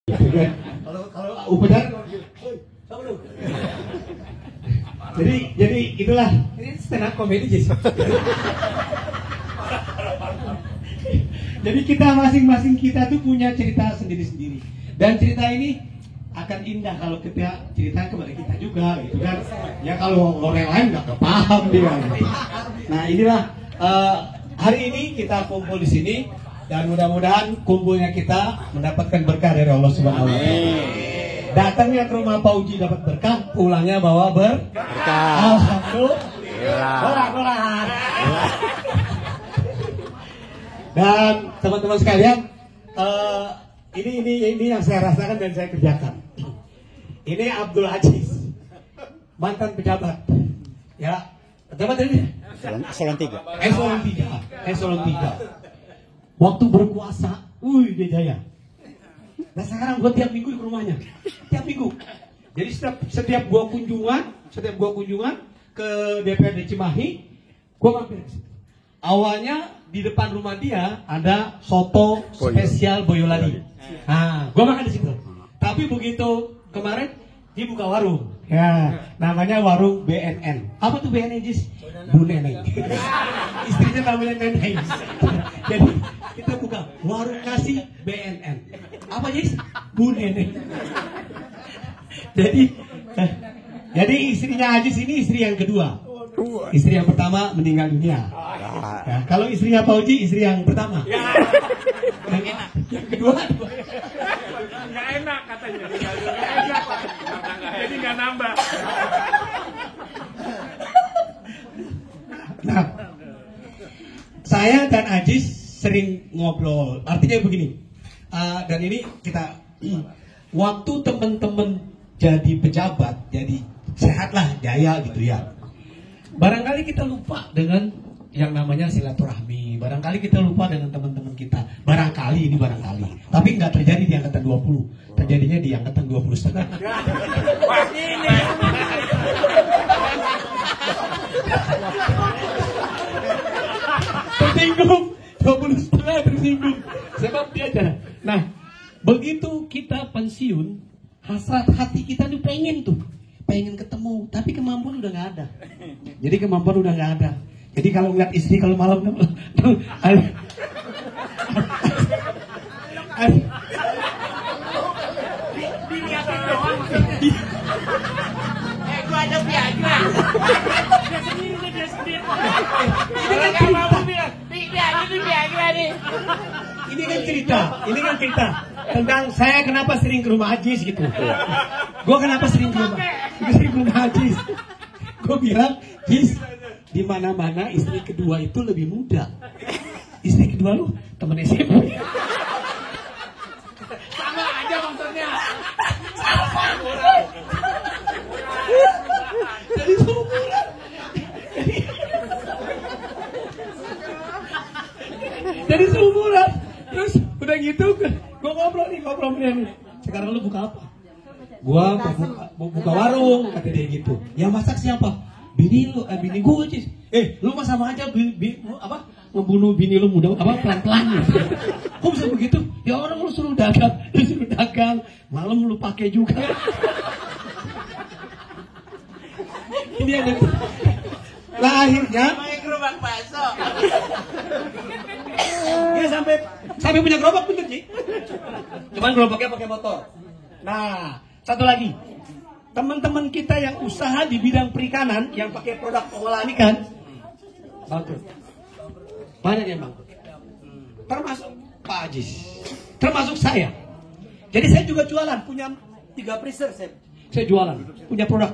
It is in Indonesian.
Kalau upacara jadi itulah ini stand up comedy jadi. Jadi kita masing-masing kita tuh punya cerita sendiri-sendiri dan cerita ini akan indah kalau kita cerita kepada kita juga gitu kan. Ya kalau orang lain nggak paham dia. Nah inilah hari ini kita kumpul di sini dan mudah-mudahan kumpulnya kita mendapatkan berkah dari Allah Subhanahu wa Ta'ala. Datangnya ke rumah Pak Uji dapat berkah, pulangnya bawa berkah. Alhamdulillah. Dan teman-teman sekalian, ini yang saya rasakan dan saya kerjakan. Ini Abdul Aziz, mantan pejabat. Ya, pejabat ini? Eselon 3. Eselon 3. Waktu berkuasa, dia jaya. Nah sekarang gue tiap minggu ke rumahnya, tiap minggu. Jadi setiap gua kunjungan ke DPRD Cimahi, gua mampir. Awalnya di depan rumah dia ada soto spesial Boyolali. Nah, gua makan di situ. Tapi begitu kemarin dia buka warung, ya namanya warung BNN. Apa tuh BNN Jis? Bu Neneng. Istrinya namanya Neneng. Jadi kita buka warung nasi BNN. Apa Jis? Bu Neneng. Jadi istrinya Ajis ini istri yang kedua. Istri yang pertama meninggal dunia. Ya, kalau istrinya Pak Uji istri yang pertama. Yang kedua. Nggak enak katanya. Jadi nggak nambah. Nah, saya dan Ajis sering ngobrol. Artinya begini. Dan ini kita waktu teman-teman jadi pejabat, jadi sehatlah jaya gitu ya. Barangkali kita lupa dengan yang namanya silaturahmi. Barangkali kita lupa dengan teman-teman kita. Barangkali. Tapi nggak terjadi di angkatan 20. Terjadinya di angkatan 20 setengah. Wah, ini. Tersinggung. 20 setengah tersinggung. Sebab dia aja. Nah, begitu kita pensiun, hasrat hati kita tuh pengen ketemu, tapi kemampuan udah nggak ada. Jadi kalau ngeliat istri kalau malam Dilihatin doang. Gua ada piagam. Dia sendiri. Ini kan cerita. Ini kan cerita tentang saya kenapa sering ke rumah Ajis gitu. Gue kenapa sering ke rumah Ajis. Gue bilang, Jis, di mana-mana istri kedua itu lebih muda. Istri kedua lu temen SMP. Sama aja maksudnya. Jadi seumuran. Jadi seumuran. Terus udah gitu gue ngobrol nih. Sekarang lu buka apa? Gua buka warung, kata dia gitu. Yang masak siapa? Bini gue Cis. Lu mah sama aja ngebunuh bini lu muda pelan-pelan. Kok bisa begitu? Ya orang lu suruh dagang, malam lu pakai juga. Ini ada. Lah akhirnya Main gerobak bakso. dia sampai punya gerobak bener sih. Cuman gerobaknya pakai motor. Nah, satu lagi. Teman-teman kita yang usaha di bidang perikanan yang pakai produk pengolahan ikan bangkrut. Banyak yang bangkrut. Termasuk Pak Ajis. Termasuk saya. Jadi saya juga jualan, punya 3 freezer saya jualan, punya produk.